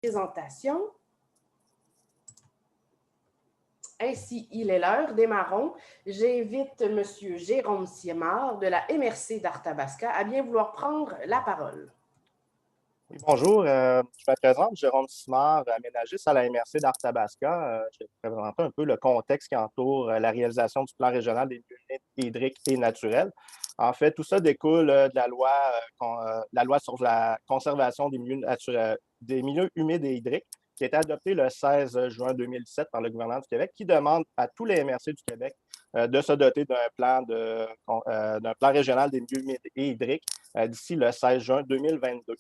présentation. Ainsi, il est l'heure. Démarrons. J'invite M. Jérôme Simard de la MRC d'Arthabasca à bien vouloir prendre la parole. Oui, bonjour, je me présente, Jérôme Simard, aménagiste à la MRC d'Arthabasca. Je vais vous présenter un peu le contexte qui entoure la réalisation du plan régional des milieux hydriques et naturels. En fait, tout ça découle de la loi sur la conservation des milieux humides et hydriques, qui a été adoptée le 16 juin 2017 par le gouvernement du Québec, qui demande à tous les MRC du Québec de se doter d'un plan régional des milieux humides et hydriques d'ici le 16 juin 2022.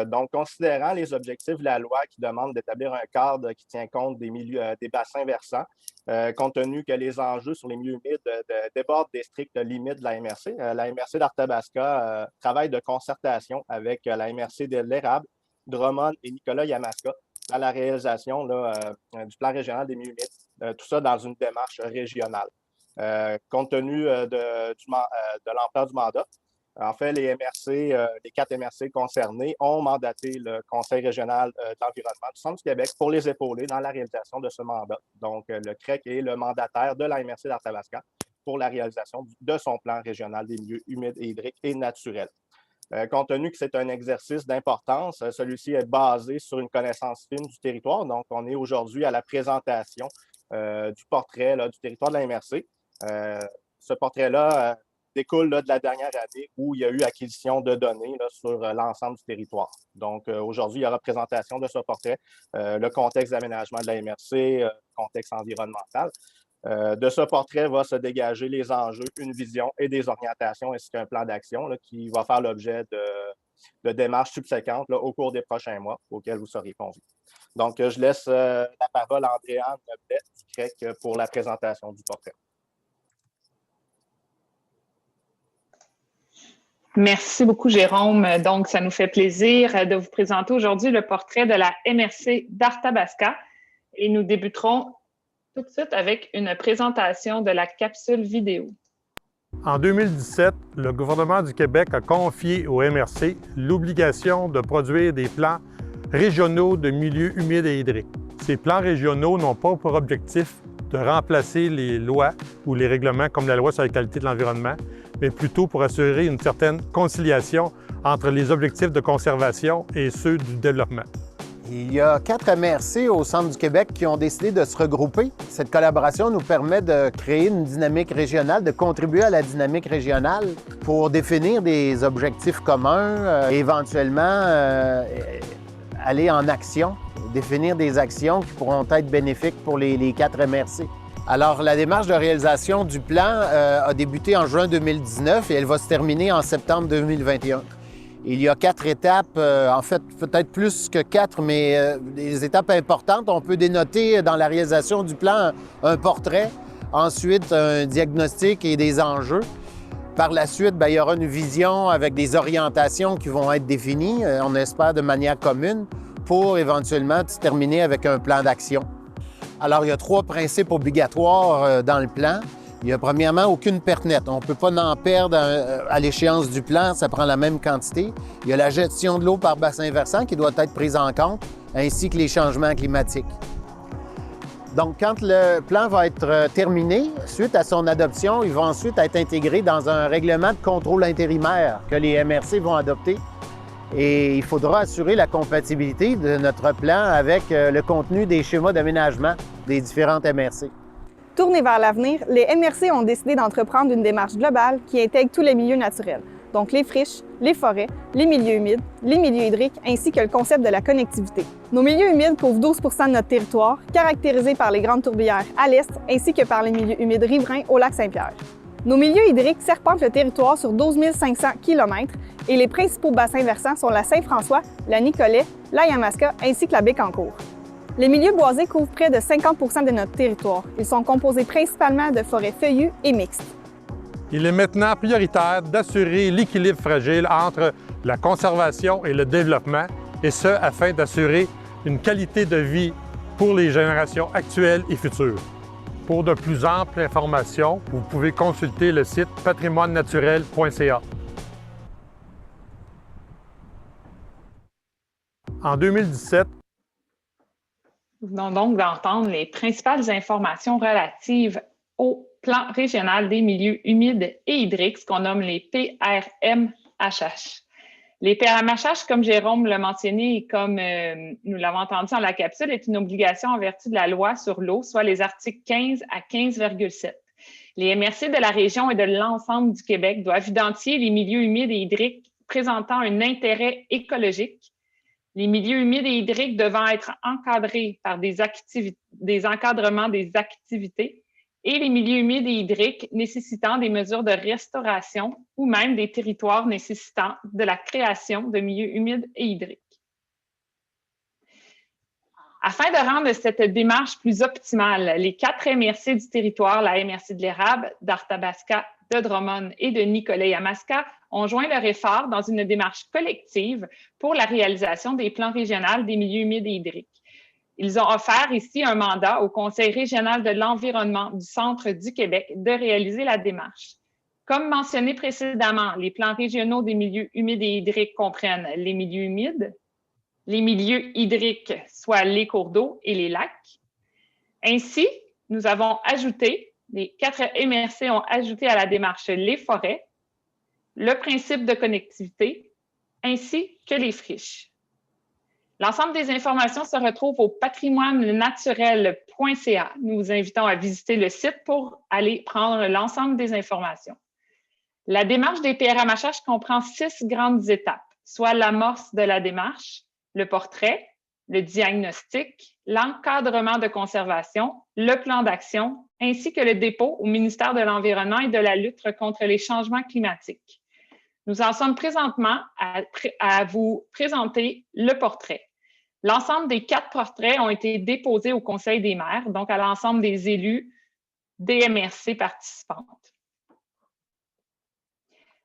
Donc, considérant les objectifs de la loi qui demande d'établir un cadre qui tient compte des bassins versants, compte tenu que les enjeux sur les milieux humides débordent des strictes limites de la MRC, la MRC d'Arthabasca travaille de concertation avec la MRC de l'Érable, Drummond et Nicolas Yamaska à la réalisation du plan régional des milieux humides, tout ça dans une démarche régionale. Compte tenu de l'ampleur du mandat, en fait, les 4 MRC concernés ont mandaté le Conseil régional de l'environnement du Centre du Québec pour les épauler dans la réalisation de ce mandat. Donc, le CREC est le mandataire de la MRC d'Arthabasca pour la réalisation de son plan régional des milieux humides et hydriques et naturels. Compte tenu que c'est un exercice d'importance, celui-ci est basé sur une connaissance fine du territoire. Donc, on est aujourd'hui à la présentation du portrait du territoire de la MRC. Ce portrait-là découle de la dernière année où il y a eu acquisition de données sur l'ensemble du territoire. Donc, aujourd'hui, il y aura présentation de ce portrait, le contexte d'aménagement de la MRC, le contexte environnemental. De ce portrait va se dégager les enjeux, une vision et des orientations ainsi qu'un plan d'action qui va faire l'objet de démarches subséquentes au cours des prochains mois auxquelles vous serez conviés. Donc, je laisse la parole à Andréane Blais du CREC pour la présentation du portrait. Merci beaucoup, Jérôme. Donc, ça nous fait plaisir de vous présenter aujourd'hui le portrait de la MRC d'Arthabasca et nous débuterons tout de suite avec une présentation de la capsule vidéo. En 2017, le gouvernement du Québec a confié au MRC l'obligation de produire des plans régionaux de milieux humides et hydriques. Ces plans régionaux n'ont pas pour objectif de remplacer les lois ou les règlements comme la loi sur la qualité de l'environnement, mais plutôt pour assurer une certaine conciliation entre les objectifs de conservation et ceux du développement. Il y a 4 MRC au centre du Québec qui ont décidé de se regrouper. Cette collaboration nous permet de créer une dynamique régionale, de contribuer à la dynamique régionale pour définir des objectifs communs, éventuellement aller en action, définir des actions qui pourront être bénéfiques pour les 4 MRC. Alors, la démarche de réalisation du plan a débuté en juin 2019 et elle va se terminer en septembre 2021. Il y a 4 étapes, en fait, peut-être plus que 4, mais des étapes importantes. On peut dénoter dans la réalisation du plan un portrait, ensuite un diagnostic et des enjeux. Par la suite, il y aura une vision avec des orientations qui vont être définies, on espère de manière commune, pour éventuellement se terminer avec un plan d'action. Alors, il y a 3 principes obligatoires dans le plan. Il y a premièrement aucune perte nette. On ne peut pas en perdre à l'échéance du plan, ça prend la même quantité. Il y a la gestion de l'eau par bassin versant qui doit être prise en compte, ainsi que les changements climatiques. Donc, quand le plan va être terminé, suite à son adoption, il va ensuite être intégré dans un règlement de contrôle intérimaire que les MRC vont adopter. Et il faudra assurer la compatibilité de notre plan avec le contenu des schémas d'aménagement des différentes MRC. Tournés vers l'avenir, les MRC ont décidé d'entreprendre une démarche globale qui intègre tous les milieux naturels, donc les friches, les forêts, les milieux humides, les milieux hydriques, ainsi que le concept de la connectivité. Nos milieux humides couvrent 12 % de notre territoire, caractérisés par les grandes tourbières à l'est, ainsi que par les milieux humides riverains au lac Saint-Pierre. Nos milieux hydriques serpentent le territoire sur 12 500 km et les principaux bassins versants sont la Saint-François, la Nicolet, la Yamaska ainsi que la Bécancour. Les milieux boisés couvrent près de 50 % de notre territoire. Ils sont composés principalement de forêts feuillues et mixtes. Il est maintenant prioritaire d'assurer l'équilibre fragile entre la conservation et le développement, et ce, afin d'assurer une qualité de vie pour les générations actuelles et futures. Pour de plus amples informations, vous pouvez consulter le site patrimoinenaturel.ca. En 2017, Nous venons donc d'entendre les principales informations relatives au plan régional des milieux humides et hydriques, ce qu'on nomme les PRMHH. Les PRMHH, comme Jérôme l'a mentionné et comme nous l'avons entendu dans la capsule, est une obligation en vertu de la loi sur l'eau, soit les articles 15 à 15,7. Les MRC de la région et de l'ensemble du Québec doivent identifier les milieux humides et hydriques présentant un intérêt écologique, les milieux humides et hydriques devant être encadrés par des encadrements des activités et les milieux humides et hydriques nécessitant des mesures de restauration ou même des territoires nécessitant de la création de milieux humides et hydriques. Afin de rendre cette démarche plus optimale, les 4 MRC du territoire, la MRC de l'Érable, d'Arthabasca, de Drummond et de Nicolet-Yamaska, ont joint leur effort dans une démarche collective pour la réalisation des plans régionaux des milieux humides et hydriques. Ils ont offert ici un mandat au Conseil régional de l'environnement du Centre du Québec de réaliser la démarche. Comme mentionné précédemment, les plans régionaux des milieux humides et hydriques comprennent les milieux humides, les milieux hydriques, soit les cours d'eau et les lacs. Ainsi, nous avons ajouté, les 4 MRC ont ajouté à la démarche les forêts, le principe de connectivité, ainsi que les friches. L'ensemble des informations se retrouve au patrimoinenaturel.ca. Nous vous invitons à visiter le site pour aller prendre l'ensemble des informations. La démarche des PRMHH comprend 6 grandes étapes, soit l'amorce de la démarche, le portrait, le diagnostic, l'encadrement de conservation, le plan d'action, ainsi que le dépôt au ministère de l'Environnement et de la lutte contre les changements climatiques. Nous en sommes présentement à vous présenter le portrait. L'ensemble des 4 portraits ont été déposés au Conseil des maires, donc à l'ensemble des élus des MRC participantes.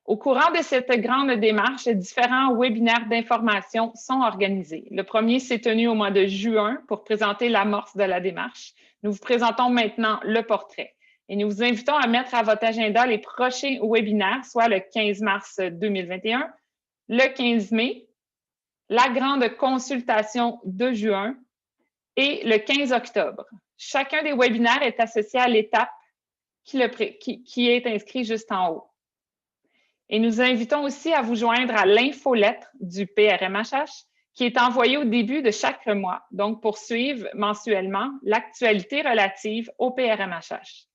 Au courant de cette grande démarche, différents webinaires d'information sont organisés. Le premier s'est tenu au mois de juin pour présenter l'amorce de la démarche. Nous vous présentons maintenant le portrait. Et nous vous invitons à mettre à votre agenda les prochains webinaires, soit le 15 mars 2021, le 15 mai, la grande consultation de juin et le 15 octobre. Chacun des webinaires est associé à l'étape qui est inscrite juste en haut. Et nous invitons aussi à vous joindre à l'infolettre du PRMHH qui est envoyée au début de chaque mois, donc pour suivre mensuellement l'actualité relative au PRMHH.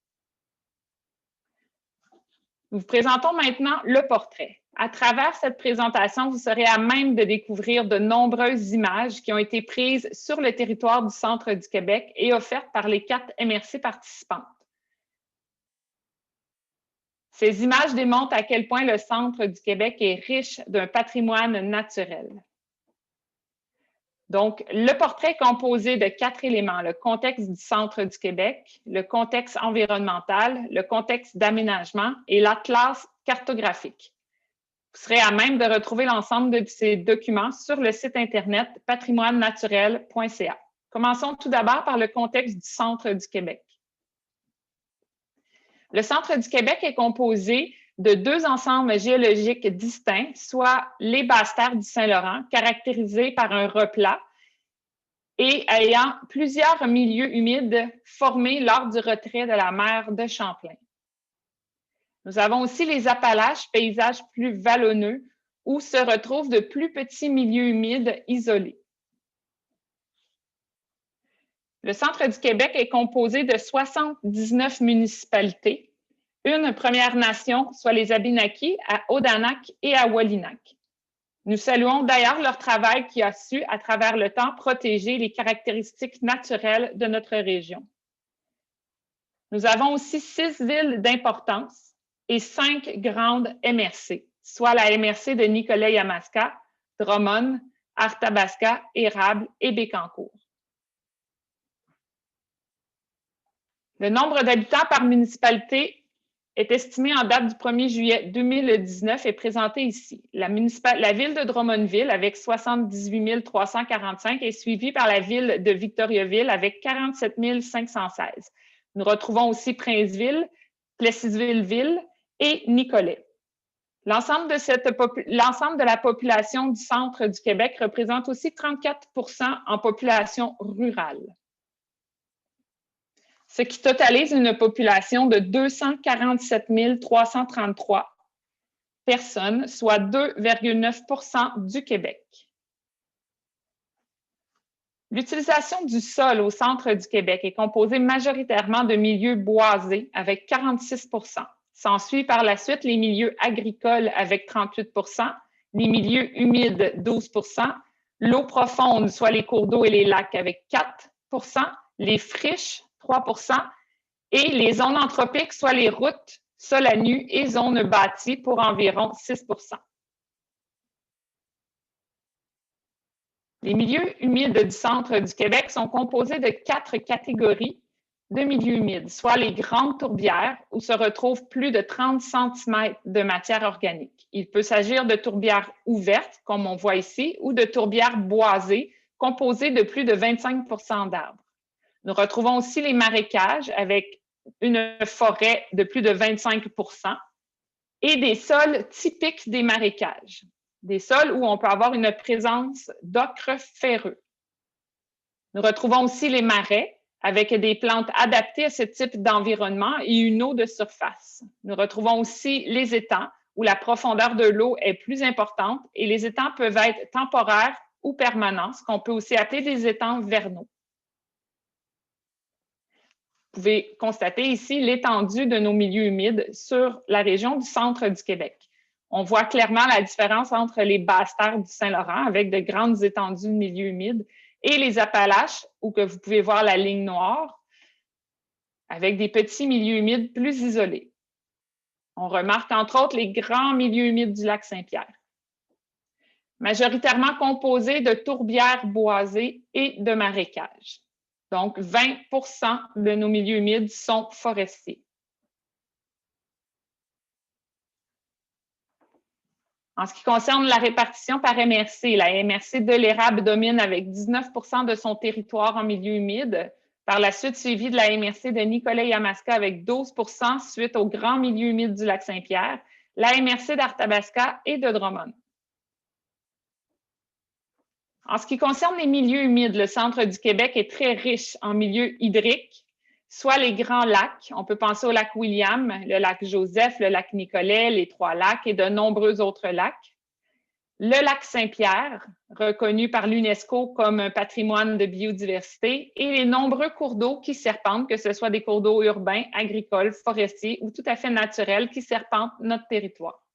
Nous vous présentons maintenant le portrait. À travers cette présentation, vous serez à même de découvrir de nombreuses images qui ont été prises sur le territoire du Centre du Québec et offertes par les 4 MRC participantes. Ces images démontrent à quel point le Centre du Québec est riche d'un patrimoine naturel. Donc, le portrait est composé de 4 éléments: le contexte du Centre du Québec, le contexte environnemental, le contexte d'aménagement et l'atlas cartographique. Vous serez à même de retrouver l'ensemble de ces documents sur le site Internet patrimoinenaturel.ca. Commençons tout d'abord par le contexte du Centre du Québec. Le Centre du Québec est composé de 2 ensembles géologiques distincts, soit les basses-terres du Saint-Laurent, caractérisées par un replat et ayant plusieurs milieux humides formés lors du retrait de la mer de Champlain. Nous avons aussi les Appalaches, paysages plus vallonneux, où se retrouvent de plus petits milieux humides isolés. Le Centre du Québec est composé de 79 municipalités, une Première Nation, soit les Abénaquis, à Odanak et à Wolinak. Nous saluons d'ailleurs leur travail qui a su, à travers le temps, protéger les caractéristiques naturelles de notre région. Nous avons aussi 6 villes d'importance et 5 grandes MRC, soit la MRC de Nicolet-Yamaska, Drummond, Arthabasca, Érable et Bécancour. Le nombre d'habitants par municipalité est estimé en date du 1er juillet 2019 et présenté ici. La ville de Drummondville, avec 78 345, est suivie par la ville de Victoriaville, avec 47 516. Nous retrouvons aussi Princeville, Plessisville-Ville et Nicolet. L'ensemble de la population du Centre du Québec représente aussi 34 % en population rurale. ce qui totalise une population de 247 333 personnes, soit 2,9 du Québec. L'utilisation du sol au centre du Québec est composée majoritairement de milieux boisés avec 46 S'ensuit par la suite les milieux agricoles avec 38 les milieux humides 12 l'eau profonde, soit les cours d'eau et les lacs avec 4 les friches 3 et les zones anthropiques, soit les routes, sols à nu et zones bâties pour environ 6 Les milieux humides du centre du Québec sont composés de 4 catégories de milieux humides, soit les grandes tourbières où se retrouvent plus de 30 cm de matière organique. Il peut s'agir de tourbières ouvertes, comme on voit ici, ou de tourbières boisées, composées de plus de 25 d'arbres. Nous retrouvons aussi les marécages avec une forêt de plus de 25 et des sols typiques des marécages, des sols où on peut avoir une présence d'ocre ferreux. Nous retrouvons aussi les marais avec des plantes adaptées à ce type d'environnement et une eau de surface. Nous retrouvons aussi les étangs où la profondeur de l'eau est plus importante et les étangs peuvent être temporaires ou permanents, ce qu'on peut aussi appeler des étangs vernaux. Vous pouvez constater ici l'étendue de nos milieux humides sur la région du centre du Québec. On voit clairement la différence entre les basses terres du Saint-Laurent avec de grandes étendues de milieux humides et les Appalaches, où que vous pouvez voir la ligne noire, avec des petits milieux humides plus isolés. On remarque entre autres les grands milieux humides du lac Saint-Pierre, majoritairement composés de tourbières boisées et de marécages. Donc, 20 de nos milieux humides sont forestiers. En ce qui concerne la répartition par MRC, la MRC de l'érable domine avec 19 de son territoire en milieu humide. Par la suite, suivi de la MRC de Nicolet-Yamaska avec 12 suite au grand milieu humide du lac Saint-Pierre, la MRC d'Arthabasca et de Drummond. En ce qui concerne les milieux humides, le centre du Québec est très riche en milieux hydriques, soit les grands lacs, on peut penser au lac William, le lac Joseph, le lac Nicolet, les Trois-Lacs et de nombreux autres lacs. Le lac Saint-Pierre, reconnu par l'UNESCO comme un patrimoine de biodiversité, et les nombreux cours d'eau qui serpentent, que ce soit des cours d'eau urbains, agricoles, forestiers ou tout à fait naturels qui serpentent notre territoire.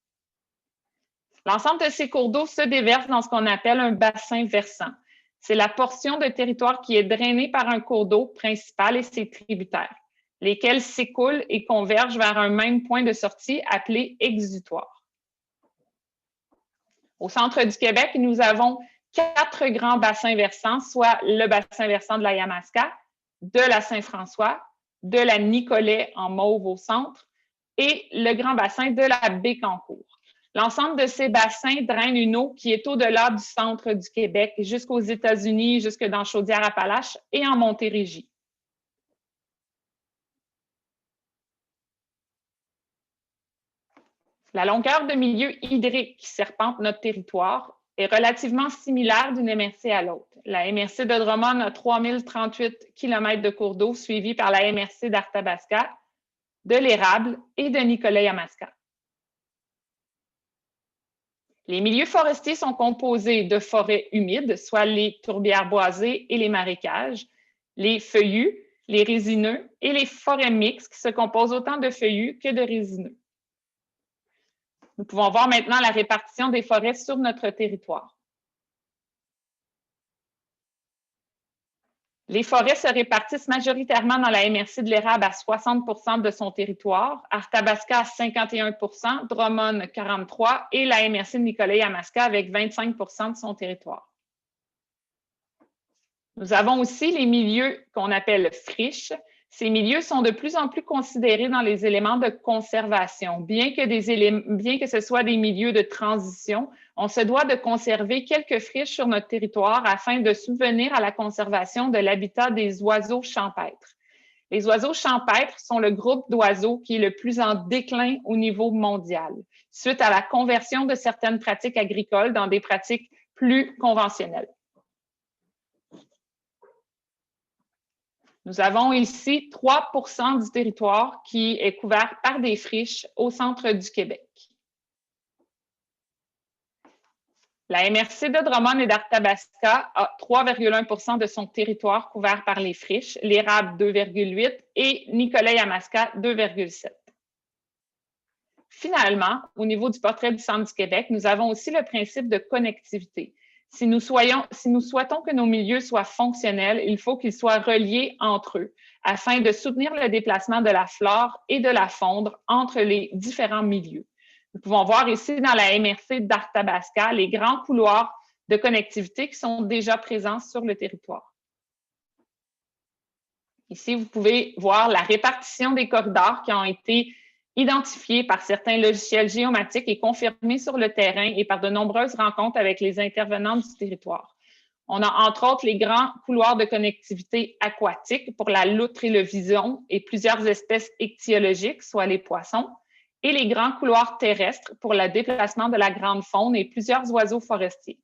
L'ensemble de ces cours d'eau se déverse dans ce qu'on appelle un bassin versant. C'est la portion de territoire qui est drainée par un cours d'eau principal et ses tributaires, lesquels s'écoulent et convergent vers un même point de sortie appelé exutoire. Au centre du Québec, nous avons 4 grands bassins versants, soit le bassin versant de la Yamaska, de la Saint-François, de la Nicolet en mauve au centre et le grand bassin de la Bécancour. L'ensemble de ces bassins draine une eau qui est au-delà du centre du Québec, jusqu'aux États-Unis, jusque dans Chaudière-Appalaches et en Montérégie. La longueur de milieu hydrique qui serpente notre territoire est relativement similaire d'une MRC à l'autre. La MRC de Drummond a 3038 km de cours d'eau, suivie par la MRC d'Arthabasca, de l'Érable et de Nicolet-Yamaska. Les milieux forestiers sont composés de forêts humides, soit les tourbières boisées et les marécages, les feuillus, les résineux et les forêts mixtes qui se composent autant de feuillus que de résineux. Nous pouvons voir maintenant la répartition des forêts sur notre territoire. Les forêts se répartissent majoritairement dans la MRC de l'Érable à 60 de son territoire, Arthabasca à 51 Drummond 43 et la MRC de Nicolet-Yamaska avec 25 de son territoire. Nous avons aussi les milieux qu'on appelle friches. Ces milieux sont de plus en plus considérés dans les éléments de conservation. Bien que ce soit des milieux de transition, on se doit de conserver quelques friches sur notre territoire afin de subvenir à la conservation de l'habitat des oiseaux champêtres. Les oiseaux champêtres sont le groupe d'oiseaux qui est le plus en déclin au niveau mondial, suite à la conversion de certaines pratiques agricoles dans des pratiques plus conventionnelles. Nous avons ici 3 % du territoire qui est couvert par des friches au centre du Québec. La MRC de Drummond et d'Arthabasca a 3,1 % de son territoire couvert par les friches, l'érable 2,8 et Nicolet-Yamaska 2,7. Finalement, au niveau du portrait du centre du Québec, nous avons aussi le principe de connectivité. Si nous souhaitons que nos milieux soient fonctionnels, il faut qu'ils soient reliés entre eux afin de soutenir le déplacement de la flore et de la faune entre les différents milieux. Nous pouvons voir ici dans la MRC d'Arthabasca les grands couloirs de connectivité qui sont déjà présents sur le territoire. Ici, vous pouvez voir la répartition des corridors qui ont été identifiés par certains logiciels géomatiques et confirmés sur le terrain et par de nombreuses rencontres avec les intervenants du territoire. On a entre autres les grands couloirs de connectivité aquatique pour la loutre et le vison et plusieurs espèces ichthyologiques, soit les poissons, et les grands couloirs terrestres pour le déplacement de la grande faune et plusieurs oiseaux forestiers.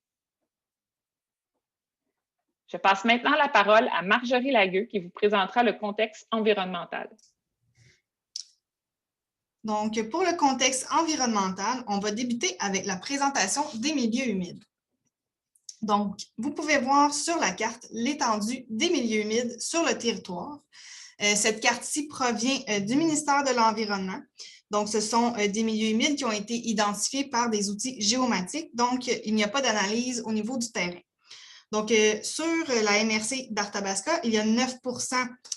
Je passe maintenant la parole à Marjorie Lagueux qui vous présentera le contexte environnemental. Donc, pour le contexte environnemental, on va débuter avec la présentation des milieux humides. Donc, vous pouvez voir sur la carte l'étendue des milieux humides sur le territoire. Cette carte-ci provient du ministère de l'Environnement. Donc, ce sont des milieux humides qui ont été identifiés par des outils géomatiques. Donc, il n'y a pas d'analyse au niveau du terrain. Donc, sur la MRC d'Arthabasca, il y a 9 %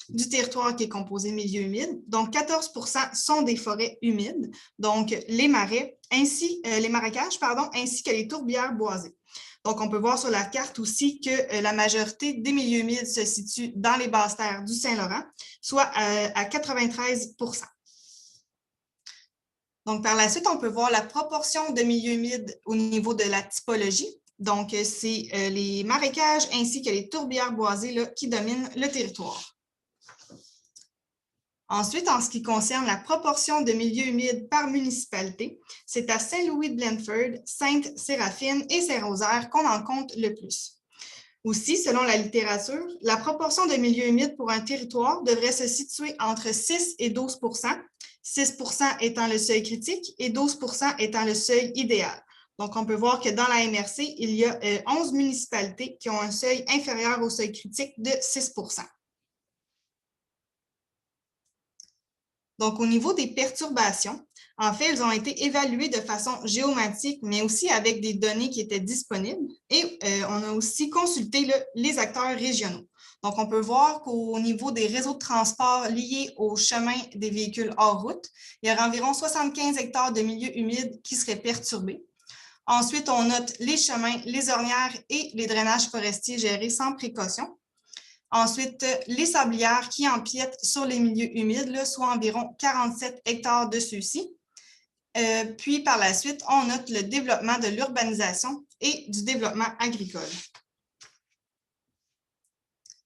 du territoire qui est composé de milieux humides. Donc, 14 % sont des forêts humides, donc les marais, les marécages, ainsi que les tourbières boisées. Donc, on peut voir sur la carte aussi que la majorité des milieux humides se situe dans les basses terres du Saint-Laurent, soit à 93 %. Donc, par la suite, on peut voir la proportion de milieux humides au niveau de la typologie. Donc, c'est les marécages ainsi que les tourbières boisées là, qui dominent le territoire. Ensuite, en ce qui concerne la proportion de milieux humides par municipalité, c'est à Saint-Louis-de-Blandford, Sainte-Séraphine et Saint-Rosaire qu'on en compte le plus. Aussi, selon la littérature, la proportion de milieux humides pour un territoire devrait se situer entre 6 et 12 %, 6 % étant le seuil critique et 12 % étant le seuil idéal. Donc, on peut voir que dans la MRC, il y a 11 municipalités qui ont un seuil inférieur au seuil critique de 6 %. Donc, au niveau des perturbations, en fait, elles ont été évaluées de façon géomatique, mais aussi avec des données qui étaient disponibles. Et on a aussi consulté les acteurs régionaux. Donc, on peut voir qu'au niveau des réseaux de transport liés au chemin des véhicules hors route, il y aurait environ 75 hectares de milieux humides qui seraient perturbés. Ensuite, on note les chemins, les ornières et les drainages forestiers gérés sans précaution. Ensuite, les sablières qui empiètent sur les milieux humides, là, soit environ 47 hectares de ceux-ci. Puis, par la suite, on note le développement de l'urbanisation et du développement agricole.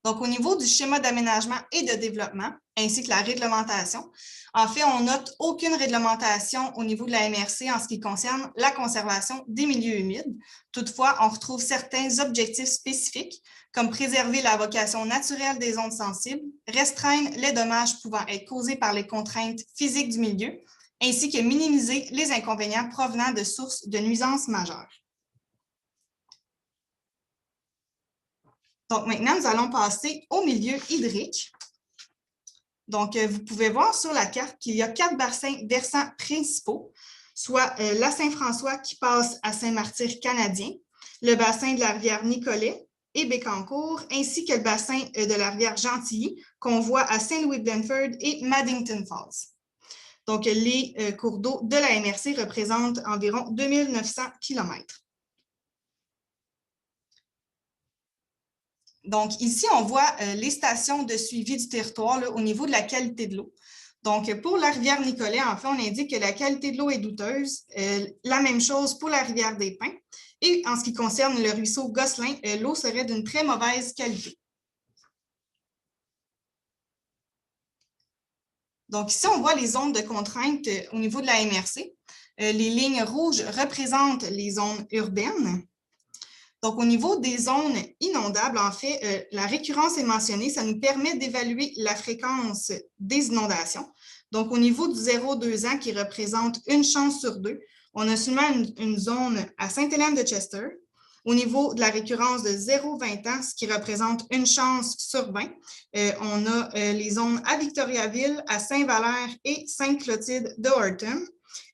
Donc, au niveau du schéma d'aménagement et de développement, ainsi que la réglementation, en fait, on note aucune réglementation au niveau de la MRC en ce qui concerne la conservation des milieux humides. Toutefois, on retrouve certains objectifs spécifiques, comme préserver la vocation naturelle des zones sensibles, restreindre les dommages pouvant être causés par les contraintes physiques du milieu, ainsi que minimiser les inconvénients provenant de sources de nuisances majeures. Donc, maintenant, nous allons passer au milieu hydrique. Donc, vous pouvez voir sur la carte qu'il y a 4 bassins versants principaux, soit la Saint-François qui passe à Saint-Martyr canadien, le bassin de la rivière Nicolet et Bécancour, ainsi que le bassin de la rivière Gentilly qu'on voit à Saint-Louis-de-Blandford et Maddington Falls. Donc, les cours d'eau de la MRC représentent environ 2900 km. Donc, ici, on voit les stations de suivi du territoire là, au niveau de la qualité de l'eau. Donc, pour la rivière Nicolet, en fait, on indique que la qualité de l'eau est douteuse. La même chose pour la rivière des Pins. Et en ce qui concerne le ruisseau Gosselin, l'eau serait d'une très mauvaise qualité. Donc, ici, on voit les zones de contrainte au niveau de la MRC. Les lignes rouges représentent les zones urbaines. Donc, au niveau des zones inondables, en fait, la récurrence est mentionnée. Ça nous permet d'évaluer la fréquence des inondations. Donc, au niveau du 0-2 ans, qui représente une chance sur 2, on a seulement une zone à Sainte-Hélène-de-Chester. Au niveau de la récurrence de 0-20 ans, ce qui représente une chance sur 20, on a les zones à Victoriaville, à Saint-Valère et Sainte-Clotilde de Horton.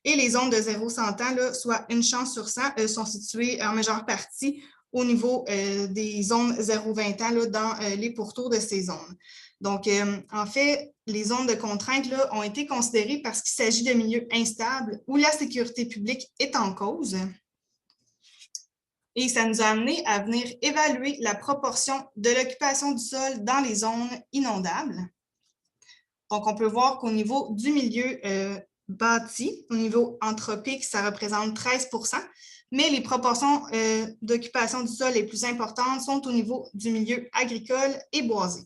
Et les zones de 0-100 ans, là, soit une chance sur 100, sont situées en majeure partie au niveau des zones 0-20 ans là, dans les pourtours de ces zones. Donc, en fait, les zones de contrainte là, ont été considérées parce qu'il s'agit de milieux instables où la sécurité publique est en cause. Et ça nous a amené à venir évaluer la proportion de l'occupation du sol dans les zones inondables. Donc, on peut voir qu'au niveau du milieu bâti, au niveau anthropique, ça représente 13 %, mais les proportions d'occupation du sol les plus importantes sont au niveau du milieu agricole et boisé.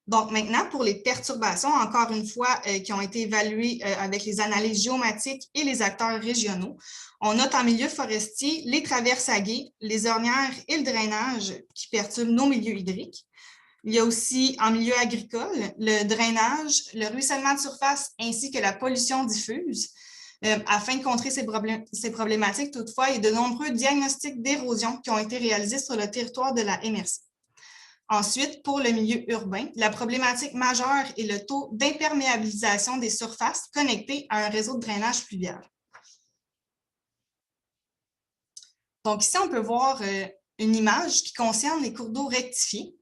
Donc, maintenant, pour les perturbations, encore une fois, qui ont été évaluées avec les analyses géomatiques et les acteurs régionaux, on note en milieu forestier les traverses à gué, les ornières et le drainage qui perturbent nos milieux hydriques. Il y a aussi en milieu agricole le drainage, le ruissellement de surface ainsi que la pollution diffuse. Afin de contrer ces problématiques, toutefois, il y a de nombreux diagnostics d'érosion qui ont été réalisés sur le territoire de la MRC. Ensuite, pour le milieu urbain, la problématique majeure est le taux d'imperméabilisation des surfaces connectées à un réseau de drainage pluvial. Donc ici, on peut voir une image qui concerne les cours d'eau rectifiés.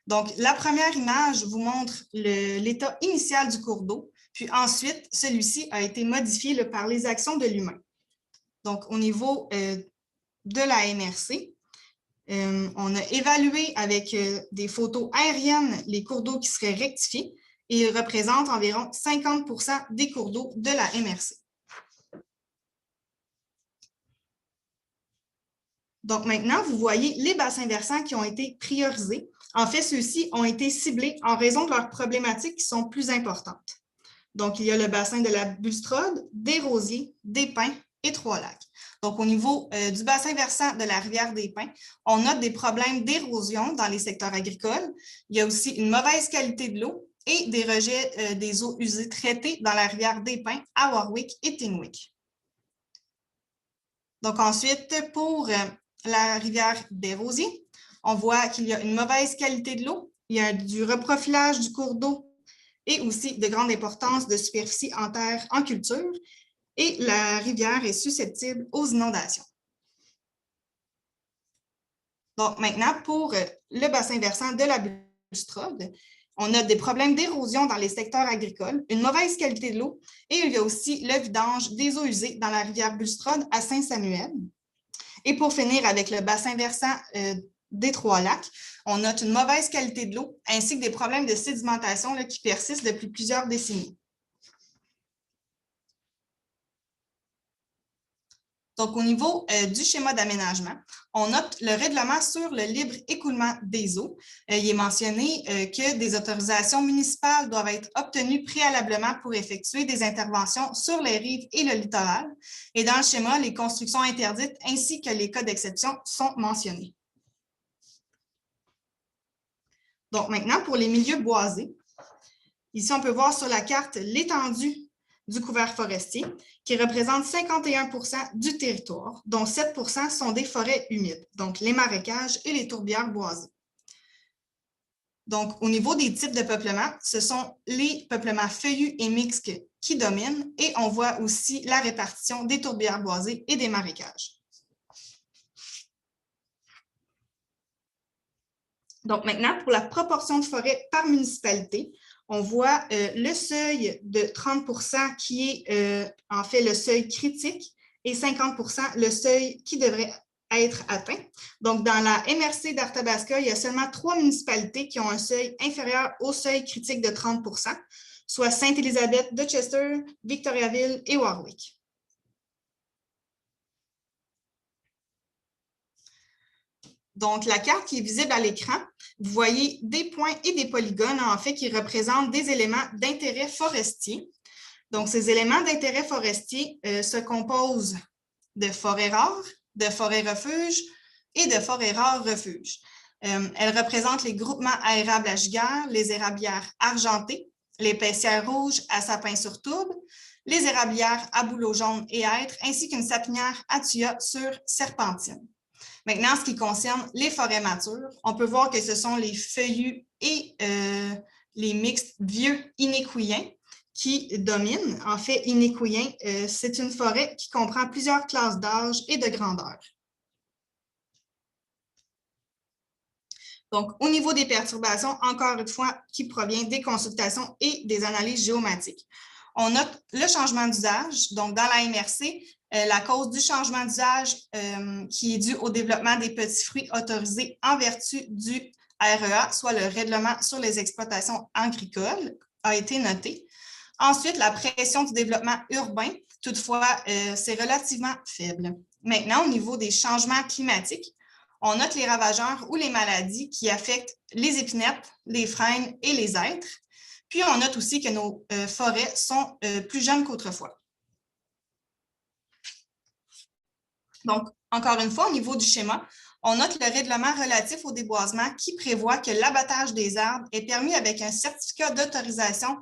Donc, la première image vous montre l'état initial du cours d'eau, puis ensuite, celui-ci a été modifié par les actions de l'humain. Donc, au niveau de la MRC, on a évalué avec des photos aériennes les cours d'eau qui seraient rectifiés et ils représentent environ 50 % des cours d'eau de la MRC. Donc maintenant, vous voyez les bassins versants qui ont été priorisés. En fait, ceux-ci ont été ciblés en raison de leurs problématiques qui sont plus importantes. Donc, il y a le bassin de la Bulstrode, des Rosiers, des Pins et Trois-Lacs. Donc, au niveau du bassin versant de la rivière des Pins, on note des problèmes d'érosion dans les secteurs agricoles. Il y a aussi une mauvaise qualité de l'eau et des rejets des eaux usées traitées dans la rivière des Pins à Warwick et Tingwick. Donc, ensuite, pour la rivière des Rosiers, on voit qu'il y a une mauvaise qualité de l'eau, il y a du reprofilage du cours d'eau et aussi de grande importance de superficie en terre en culture. Et la rivière est susceptible aux inondations. Donc maintenant, pour le bassin versant de la Bulstrode, on a des problèmes d'érosion dans les secteurs agricoles, une mauvaise qualité de l'eau et il y a aussi le vidange des eaux usées dans la rivière Bulstrode à Saint-Samuel. Et pour finir avec le bassin versant des Trois-Lacs, on note une mauvaise qualité de l'eau ainsi que des problèmes de sédimentation qui persistent depuis plusieurs décennies. Donc, au niveau du schéma d'aménagement, on note le règlement sur le libre écoulement des eaux. Il est mentionné que des autorisations municipales doivent être obtenues préalablement pour effectuer des interventions sur les rives et le littoral. Et dans le schéma, les constructions interdites ainsi que les cas d'exception sont mentionnés. Donc, maintenant, pour les milieux boisés, ici, on peut voir sur la carte l'étendue du couvert forestier, qui représente 51 % du territoire, dont 7 % sont des forêts humides, donc les marécages et les tourbières boisées. Donc, au niveau des types de peuplement, ce sont les peuplements feuillus et mixtes qui dominent, et on voit aussi la répartition des tourbières boisées et des marécages. Donc, maintenant, pour la proportion de forêts par municipalité, on voit le seuil de 30 % qui est en fait le seuil critique et 50 % le seuil qui devrait être atteint. Donc, dans la MRC d'Arthabasca, il y a seulement 3 municipalités qui ont un seuil inférieur au seuil critique de 30 %, soit Sainte-Élisabeth de Chester, Victoriaville et Warwick. Donc, la carte qui est visible à l'écran, vous voyez des points et des polygones, en fait, qui représentent des éléments d'intérêt forestier. Donc, ces éléments d'intérêt forestier se composent de forêts rares, de forêts refuges et de forêts rares refuges. Elles représentent les groupements aérables à giguère, les érablières argentées, les paissières rouges à sapin sur tourbe, les érablières à bouleau jaune et hêtre, ainsi qu'une sapinière à tuya sur serpentine. Maintenant, en ce qui concerne les forêts matures, on peut voir que ce sont les feuillus et les mixtes vieux inéquoiens qui dominent. En fait, inéquoien, c'est une forêt qui comprend plusieurs classes d'âge et de grandeur. Donc, au niveau des perturbations, encore une fois, qui provient des consultations et des analyses géomatiques. On note le changement d'usage. Donc, dans la MRC, la cause du changement d'usage qui est due au développement des petits fruits autorisés en vertu du REA, soit le règlement sur les exploitations agricoles, a été notée. Ensuite, la pression du développement urbain, toutefois, c'est relativement faible. Maintenant, au niveau des changements climatiques, on note les ravageurs ou les maladies qui affectent les épinettes, les frênes et les hêtres. Puis, on note aussi que nos forêts sont plus jeunes qu'autrefois. Donc, encore une fois, au niveau du schéma, on note le règlement relatif au déboisement qui prévoit que l'abattage des arbres est permis avec un certificat d'autorisation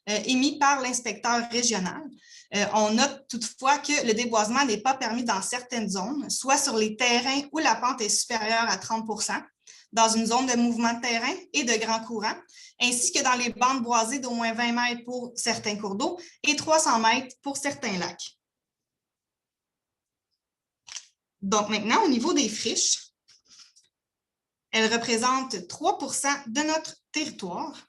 émis par l'inspecteur régional. On note toutefois que le déboisement n'est pas permis dans certaines zones, soit sur les terrains où la pente est supérieure à 30 %, dans une zone de mouvement de terrain et de grand courant, ainsi que dans les bandes boisées d'au moins 20 mètres pour certains cours d'eau et 300 mètres pour certains lacs. Donc maintenant, au niveau des friches, elles représentent 3 % de notre territoire.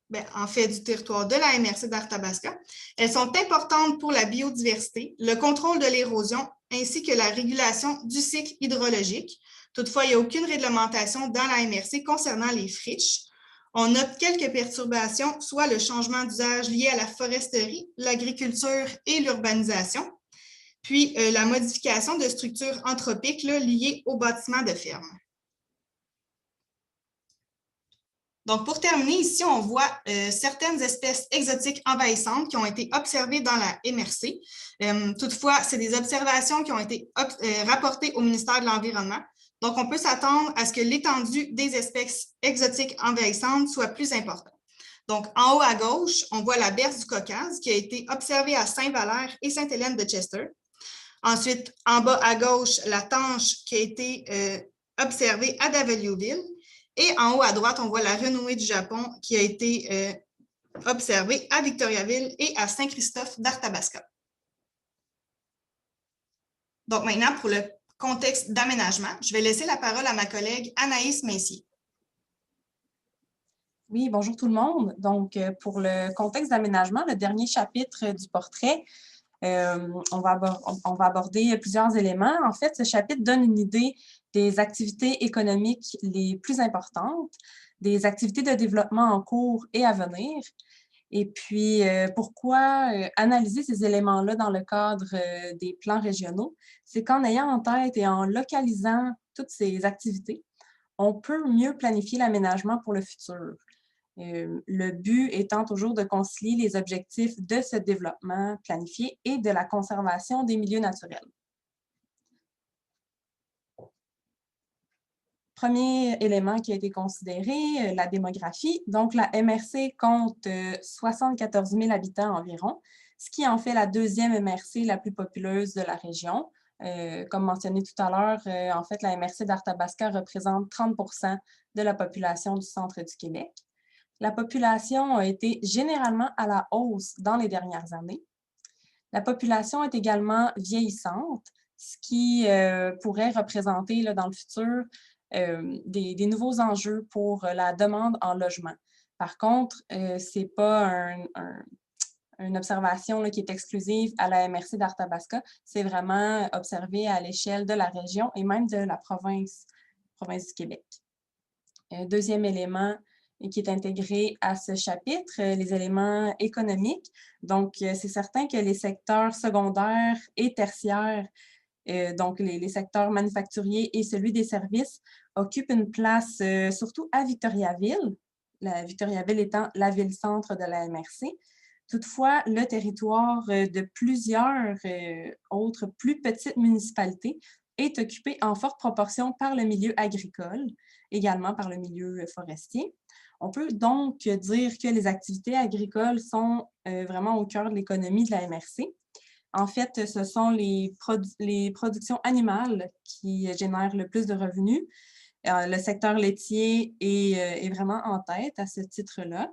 Bien, en fait, du territoire de la MRC d'Arthabasca. Elles sont importantes pour la biodiversité, le contrôle de l'érosion, ainsi que la régulation du cycle hydrologique. Toutefois, il n'y a aucune réglementation dans la MRC concernant les friches. On note quelques perturbations, soit le changement d'usage lié à la foresterie, l'agriculture et l'urbanisation, puis la modification de structures anthropiques liées au bâtiment de ferme. Donc, pour terminer, ici, on voit certaines espèces exotiques envahissantes qui ont été observées dans la MRC. Toutefois, c'est des observations qui ont été rapportées au ministère de l'Environnement. Donc, on peut s'attendre à ce que l'étendue des espèces exotiques envahissantes soit plus importante. Donc, en haut à gauche, on voit la berce du Caucase qui a été observée à Saint-Valère et Sainte-Hélène de Chester. Ensuite, en bas à gauche, la tanche qui a été observée à Daveliouville. Et en haut à droite, on voit la renouée du Japon qui a été observée à Victoriaville et à Saint-Christophe d'Arthabasca. Donc maintenant, pour le contexte d'aménagement, je vais laisser la parole à ma collègue Anaïs Messier. Oui, bonjour tout le monde. Donc, pour le contexte d'aménagement, le dernier chapitre du portrait, on va aborder plusieurs éléments. En fait, ce chapitre donne une idée des activités économiques les plus importantes, des activités de développement en cours et à venir. Et puis, pourquoi analyser ces éléments-là dans le cadre des plans régionaux? C'est qu'en ayant en tête et en localisant toutes ces activités, on peut mieux planifier l'aménagement pour le futur. Le but étant toujours de concilier les objectifs de ce développement planifié et de la conservation des milieux naturels. Premier élément qui a été considéré, la démographie. Donc, la MRC compte 74 000 habitants environ, ce qui en fait la deuxième MRC la plus populeuse de la région. Comme mentionné tout à l'heure, en fait, la MRC d'Arthabasca représente 30 % de la population du centre du Québec. La population a été généralement à la hausse dans les dernières années. La population est également vieillissante, ce qui pourrait représenter dans le futur des nouveaux enjeux pour la demande en logement. Par contre, ce n'est pas une observation qui est exclusive à la MRC d'Arthabasca, c'est vraiment observé à l'échelle de la région et même de la province du Québec. Deuxième élément qui est intégré à ce chapitre, les éléments économiques. Donc, c'est certain que les secteurs secondaires et tertiaires, donc les secteurs manufacturiers et celui des services, occupent une place surtout à Victoriaville, Victoriaville étant la ville-centre de la MRC. Toutefois, le territoire de plusieurs autres plus petites municipalités est occupé en forte proportion par le milieu agricole, également par le milieu forestier. On peut donc dire que les activités agricoles sont vraiment au cœur de l'économie de la MRC. En fait, ce sont les productions animales qui génèrent le plus de revenus. Le secteur laitier est vraiment en tête à ce titre-là.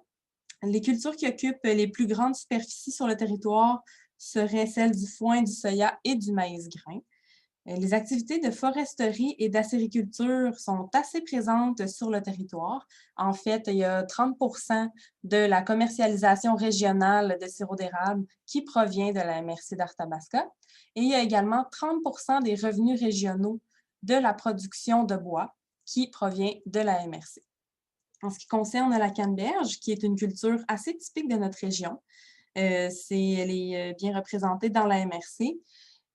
Les cultures qui occupent les plus grandes superficies sur le territoire seraient celles du foin, du soya et du maïs grain. Les activités de foresterie et d'acériculture sont assez présentes sur le territoire. En fait, il y a 30% de la commercialisation régionale de sirop d'érable qui provient de la MRC d'Arthabasca. Et il y a également 30% des revenus régionaux de la production de bois qui provient de la MRC. En ce qui concerne la canneberge, qui est une culture assez typique de notre région, elle est bien représentée dans la MRC.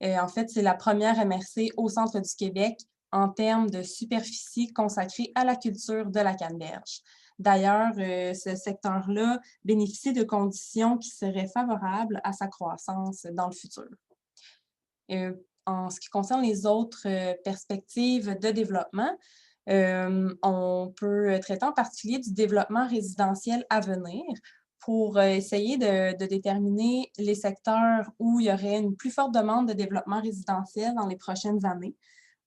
En fait, c'est la première MRC au centre du Québec en termes de superficie consacrée à la culture de la canneberge. D'ailleurs, ce secteur-là bénéficie de conditions qui seraient favorables à sa croissance dans le futur. En ce qui concerne les autres perspectives de développement, on peut traiter en particulier du développement résidentiel à venir pour essayer de déterminer les secteurs où il y aurait une plus forte demande de développement résidentiel dans les prochaines années.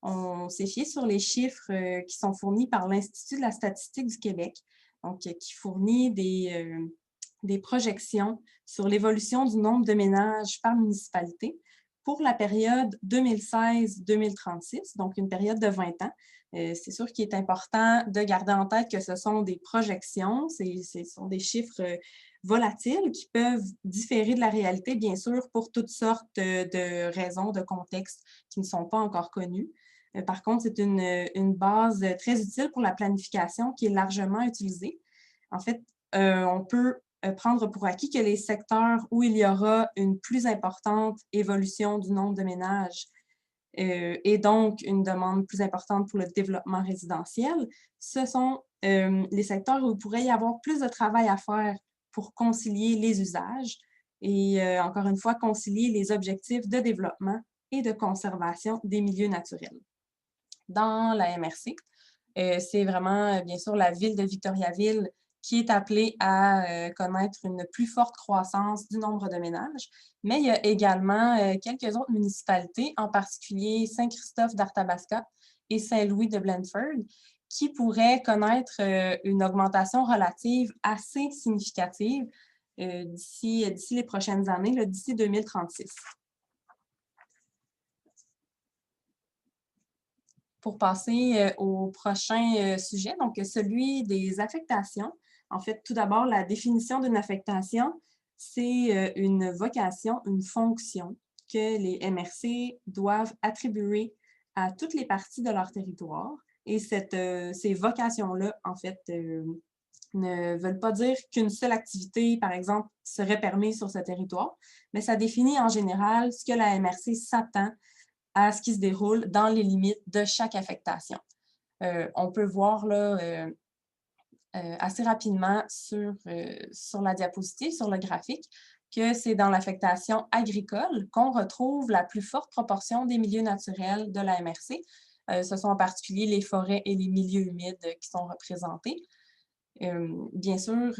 On s'est fié sur les chiffres qui sont fournis par l'Institut de la statistique du Québec, donc qui fournit des projections sur l'évolution du nombre de ménages par municipalité pour la période 2016-2036, donc une période de 20 ans. C'est sûr qu'il est important de garder en tête que ce sont des projections, ce sont des chiffres volatiles qui peuvent différer de la réalité, bien sûr, pour toutes sortes de raisons, de contextes qui ne sont pas encore connus. Par contre, c'est une base très utile pour la planification qui est largement utilisée. En fait, on peut prendre pour acquis que les secteurs où il y aura une plus importante évolution du nombre de ménages et donc une demande plus importante pour le développement résidentiel, ce sont les secteurs où il pourrait y avoir plus de travail à faire pour concilier les usages et, encore une fois, concilier les objectifs de développement et de conservation des milieux naturels. Dans la MRC, c'est vraiment, bien sûr, la ville de Victoriaville qui est appelée à connaître une plus forte croissance du nombre de ménages. Mais il y a également quelques autres municipalités, en particulier Saint-Christophe d'Arthabasca et Saint-Louis de Blandford, qui pourraient connaître une augmentation relative assez significative d'ici les prochaines années, d'ici 2036. Pour passer au prochain sujet, donc celui des affectations. En fait, tout d'abord, la définition d'une affectation, c'est une vocation, une fonction que les MRC doivent attribuer à toutes les parties de leur territoire. Et ces vocations-là, en fait, ne veulent pas dire qu'une seule activité, par exemple, serait permise sur ce territoire, mais ça définit en général ce que la MRC s'attend à ce qui se déroule dans les limites de chaque affectation. On peut voir là, assez rapidement sur la diapositive, sur le graphique, que c'est dans l'affectation agricole qu'on retrouve la plus forte proportion des milieux naturels de la MRC. Ce sont en particulier les forêts et les milieux humides qui sont représentés. Bien sûr,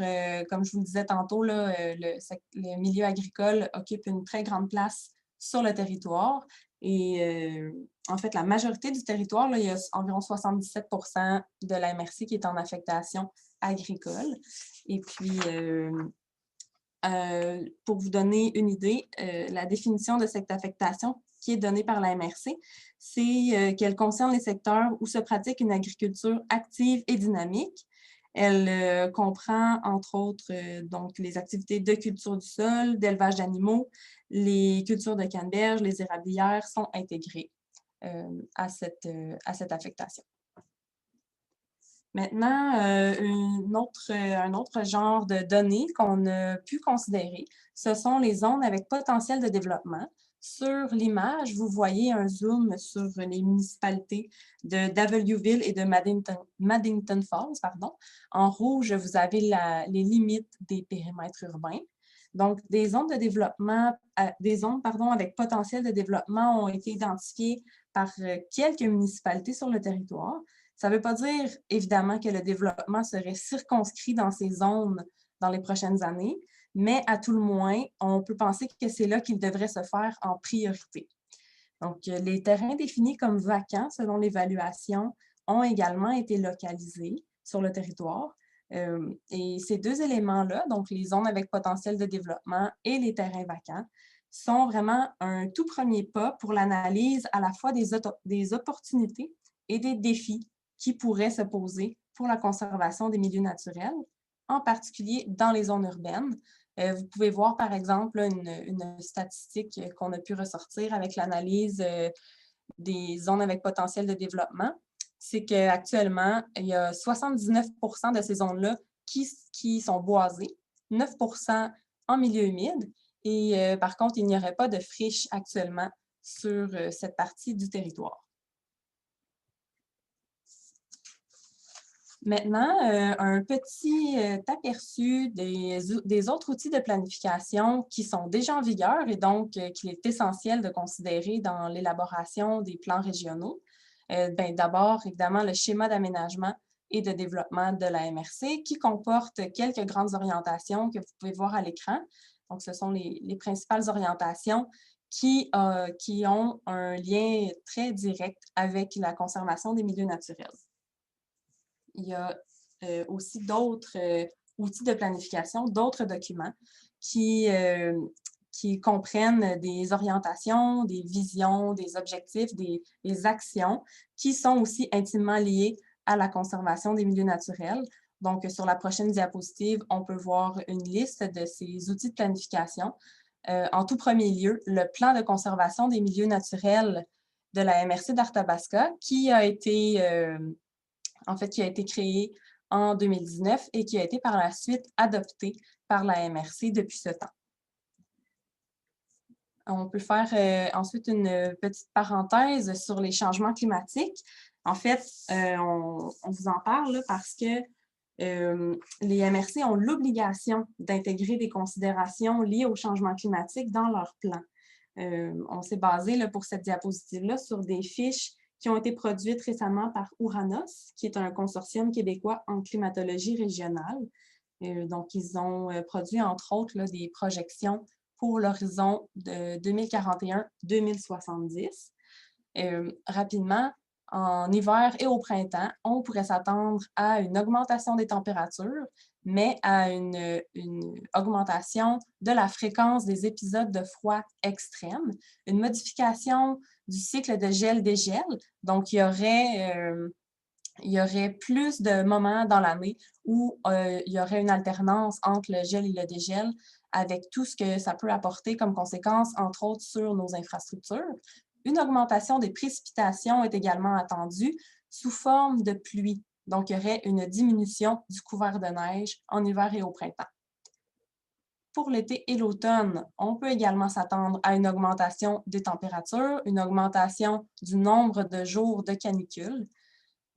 comme je vous le disais tantôt, là, le milieu agricole occupe une très grande place sur le territoire. Et en fait, la majorité du territoire, là, il y a environ 77% de la MRC qui est en affectation agricole. Et puis, pour vous donner une idée, la définition de cette affectation qui est donnée par la MRC, c'est qu'elle concerne les secteurs où se pratique une agriculture active et dynamique. Elle comprend, entre autres, donc les activités de culture du sol, d'élevage d'animaux, les cultures de canneberge, les érablières sont intégrées à cette affectation. Maintenant, un autre genre de données qu'on a pu considérer, ce sont les zones avec potentiel de développement. Sur l'image, vous voyez un zoom sur les municipalités de Davyville et de Maddington Falls. En rouge, vous avez les limites des périmètres urbains. Donc, des zones de développement, avec potentiel de développement ont été identifiées par quelques municipalités sur le territoire. Ça ne veut pas dire, évidemment, que le développement serait circonscrit dans ces zones dans les prochaines années, mais à tout le moins, on peut penser que c'est là qu'il devrait se faire en priorité. Donc, les terrains définis comme vacants selon l'évaluation ont également été localisés sur le territoire. Et ces deux éléments-là, donc les zones avec potentiel de développement et les terrains vacants, sont vraiment un tout premier pas pour l'analyse à la fois des opportunités et des défis qui pourraient se poser pour la conservation des milieux naturels, en particulier dans les zones urbaines. Vous pouvez voir, par exemple, une statistique qu'on a pu ressortir avec l'analyse des zones avec potentiel de développement. C'est qu'actuellement, il y a 79% de ces zones-là qui sont boisées, 9% en milieu humide. Et par contre, il n'y aurait pas de friche actuellement sur cette partie du territoire. Maintenant, un petit aperçu des autres outils de planification qui sont déjà en vigueur et donc qu'il est essentiel de considérer dans l'élaboration des plans régionaux. D'abord, évidemment, le schéma d'aménagement et de développement de la MRC qui comporte quelques grandes orientations que vous pouvez voir à l'écran. Donc, ce sont les principales orientations qui ont un lien très direct avec la conservation des milieux naturels. Il y a aussi d'autres outils de planification, d'autres documents qui comprennent des orientations, des visions, des objectifs, des actions qui sont aussi intimement liées à la conservation des milieux naturels. Donc, sur la prochaine diapositive, on peut voir une liste de ces outils de planification. En tout premier lieu, le plan de conservation des milieux naturels de la MRC d'Arthabasca qui a été créé en 2019 et qui a été par la suite adopté par la MRC depuis ce temps. On peut faire ensuite une petite parenthèse sur les changements climatiques. En fait, on vous en parle parce que les MRC ont l'obligation d'intégrer des considérations liées au changement climatique dans leur plan. On s'est basé pour cette diapositive-là sur des fiches qui ont été produites récemment par Ouranos, qui est un consortium québécois en climatologie régionale. Donc, ils ont produit, entre autres, des projections pour l'horizon de 2041-2070. Rapidement, en hiver et au printemps, on pourrait s'attendre à une augmentation des températures, mais à une augmentation de la fréquence des épisodes de froid extrême, une modification du cycle de gel-dégel. Donc, il y aurait plus de moments dans l'année où il y aurait une alternance entre le gel et le dégel avec tout ce que ça peut apporter comme conséquence, entre autres, sur nos infrastructures. Une augmentation des précipitations est également attendue sous forme de pluie. Donc, il y aurait une diminution du couvert de neige en hiver et au printemps. Pour l'été et l'automne, on peut également s'attendre à une augmentation des températures, une augmentation du nombre de jours de canicule,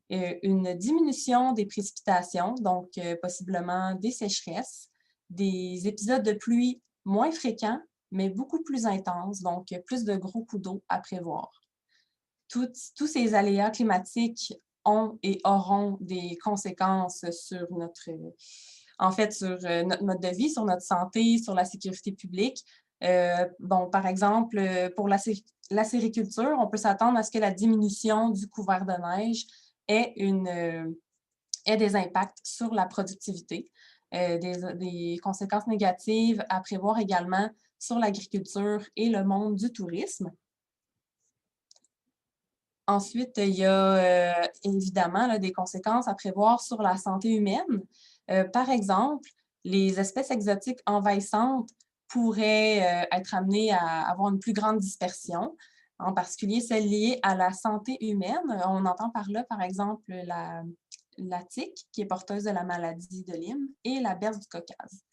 une diminution des précipitations, donc possiblement des sécheresses, des épisodes de pluie moins fréquents, mais beaucoup plus intenses, donc plus de gros coups d'eau à prévoir. Tous ces aléas climatiques ont et auront des conséquences sur notre mode de vie, sur notre santé, sur la sécurité publique. Par exemple, pour la sériculture, on peut s'attendre à ce que la diminution du couvert de neige ait des impacts sur la productivité, des conséquences négatives à prévoir également sur l'agriculture et le monde du tourisme. Ensuite, il y a évidemment des conséquences à prévoir sur la santé humaine. Par exemple, les espèces exotiques envahissantes pourraient être amenées à avoir une plus grande dispersion, en particulier celles liées à la santé humaine. On entend par là, par exemple, la tique, qui est porteuse de la maladie de Lyme, et la berce du Caucase.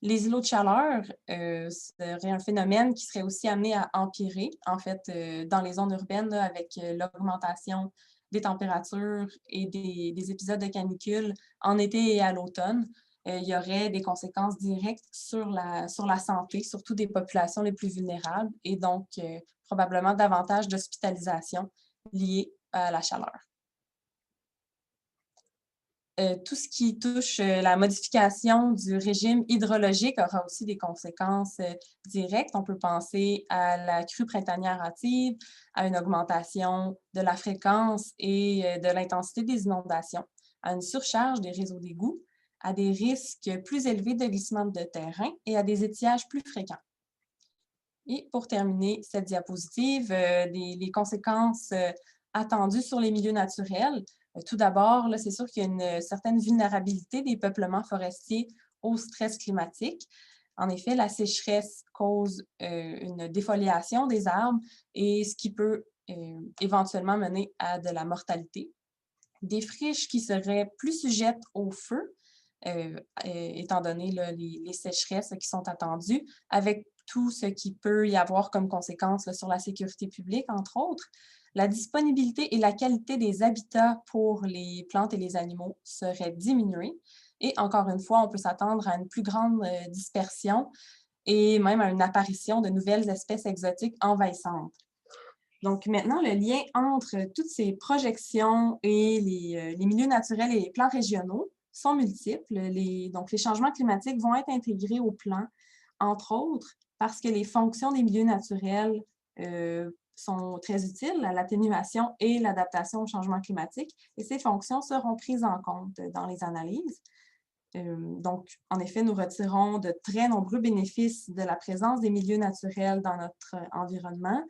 Les îlots de chaleur seraient un phénomène qui serait aussi amené à empirer, en fait, dans les zones urbaines, là, avec l'augmentation des températures et des épisodes de canicule en été et à l'automne. il y aurait des conséquences directes sur la santé, surtout des populations les plus vulnérables, et donc probablement davantage d'hospitalisation liées à la chaleur. Tout ce qui touche la modification du régime hydrologique aura aussi des conséquences directes. On peut penser à la crue printanière hâtive, à une augmentation de la fréquence et de l'intensité des inondations, à une surcharge des réseaux d'égouts, à des risques plus élevés de glissement de terrain et à des étiages plus fréquents. Et pour terminer cette diapositive, les conséquences attendues sur les milieux naturels. Tout d'abord, c'est sûr qu'il y a une certaine vulnérabilité des peuplements forestiers au stress climatique. En effet, la sécheresse cause une défoliation des arbres et ce qui peut éventuellement mener à de la mortalité. Des friches qui seraient plus sujettes au feu, étant donné les sécheresses qui sont attendues, avec tout ce qui peut y avoir comme conséquence sur la sécurité publique, entre autres. La disponibilité et la qualité des habitats pour les plantes et les animaux seraient diminuées. Et encore une fois, on peut s'attendre à une plus grande dispersion et même à une apparition de nouvelles espèces exotiques envahissantes. Donc maintenant, le lien entre toutes ces projections et les milieux naturels et les plans régionaux sont multiples. Donc les changements climatiques vont être intégrés au plan, entre autres, parce que les fonctions des milieux naturels sont très utiles à l'atténuation et l'adaptation au changement climatique, et ces fonctions seront prises en compte dans les analyses. Donc, en effet, nous retirons de très nombreux bénéfices de la présence des milieux naturels dans notre environnement.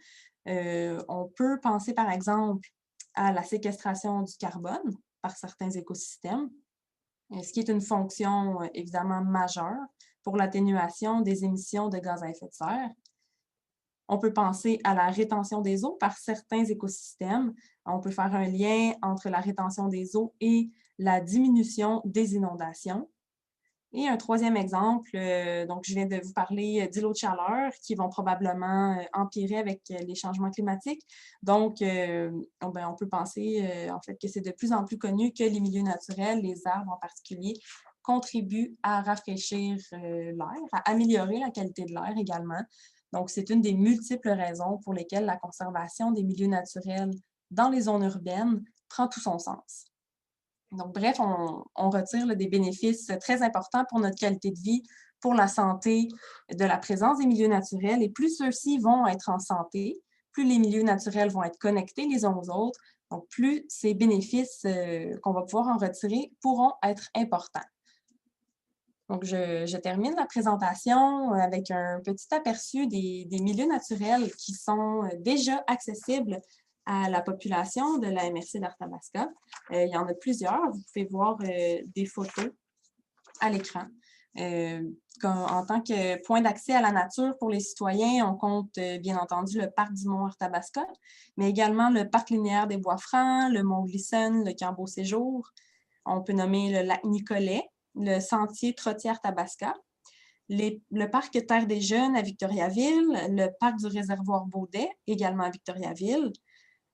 On peut penser, par exemple, à la séquestration du carbone par certains écosystèmes, ce qui est une fonction évidemment majeure pour l'atténuation des émissions de gaz à effet de serre. On peut penser à la rétention des eaux par certains écosystèmes. On peut faire un lien entre la rétention des eaux et la diminution des inondations. Et un troisième exemple, donc je viens de vous parler d'îlots de chaleur qui vont probablement empirer avec les changements climatiques. Donc, on peut penser en fait que c'est de plus en plus connu que les milieux naturels, les arbres en particulier, contribuent à rafraîchir l'air, à améliorer la qualité de l'air également. Donc, c'est une des multiples raisons pour lesquelles la conservation des milieux naturels dans les zones urbaines prend tout son sens. Donc, bref, on retire des bénéfices très importants pour notre qualité de vie, pour la santé de la présence des milieux naturels. Et plus ceux-ci vont être en santé, plus les milieux naturels vont être connectés les uns aux autres, donc plus ces bénéfices qu'on va pouvoir en retirer pourront être importants. Donc, je termine la présentation avec un petit aperçu des milieux naturels qui sont déjà accessibles à la population de la MRC d'Arthabasca. Il y en a plusieurs. Vous pouvez voir des photos à l'écran. En tant que point d'accès à la nature pour les citoyens, on compte bien entendu le parc du Mont-Arthabasca, mais également le parc linéaire des Bois-Francs, le Mont-Glisson, le Camp Beau-Séjour. On peut nommer le lac Nicolet, le sentier Trottière-Tabasca, le parc Terre des Jeunes à Victoriaville, le parc du réservoir Baudet, également à Victoriaville.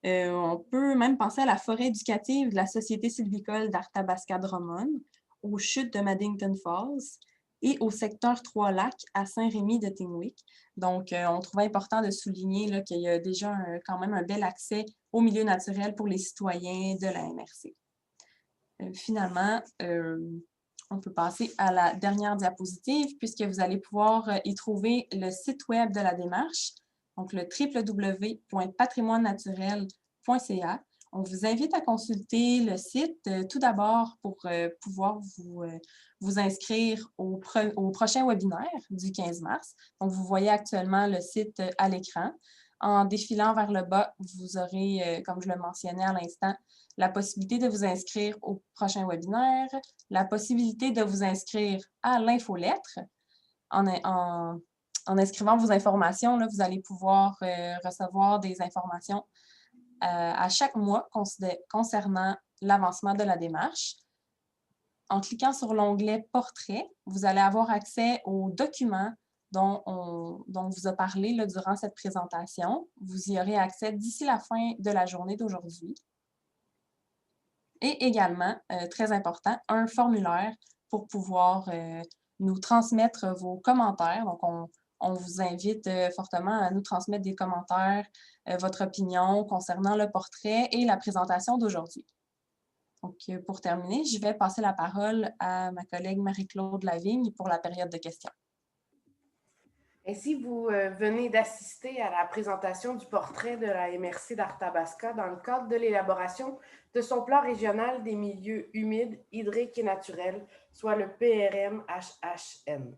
On peut même penser à la forêt éducative de la Société sylvicole d'Arthabasca-Drummond, aux chutes de Maddington Falls et au secteur Trois-Lacs à Saint-Rémy de Tingwick. Donc, on trouvait important de souligner qu'il y a déjà quand même un bel accès au milieu naturel pour les citoyens de la MRC. Finalement, on peut passer à la dernière diapositive puisque vous allez pouvoir y trouver le site web de la démarche, donc le www.patrimoinenaturel.ca. On vous invite à consulter le site tout d'abord pour pouvoir vous inscrire au prochain webinaire du 15 mars. Donc, vous voyez actuellement le site à l'écran. En défilant vers le bas, vous aurez, comme je le mentionnais à l'instant, la possibilité de vous inscrire au prochain webinaire, la possibilité de vous inscrire à l'infolettre. En inscrivant vos informations, là, vous allez pouvoir recevoir des informations à chaque mois concernant l'avancement de la démarche. En cliquant sur l'onglet « Portrait », vous allez avoir accès aux documents dont on vous a parlé là, durant cette présentation. Vous y aurez accès d'ici la fin de la journée d'aujourd'hui. Et également, très important, un formulaire pour pouvoir nous transmettre vos commentaires. Donc, on vous invite fortement à nous transmettre des commentaires, votre opinion concernant le portrait et la présentation d'aujourd'hui. Donc, pour terminer, je vais passer la parole à ma collègue Marie-Claude Lavigne pour la période de questions. Ainsi, vous venez d'assister à la présentation du portrait de la MRC d'Arthabasca dans le cadre de l'élaboration de son plan régional des milieux humides, hydriques et naturels, soit le PRM-HHN.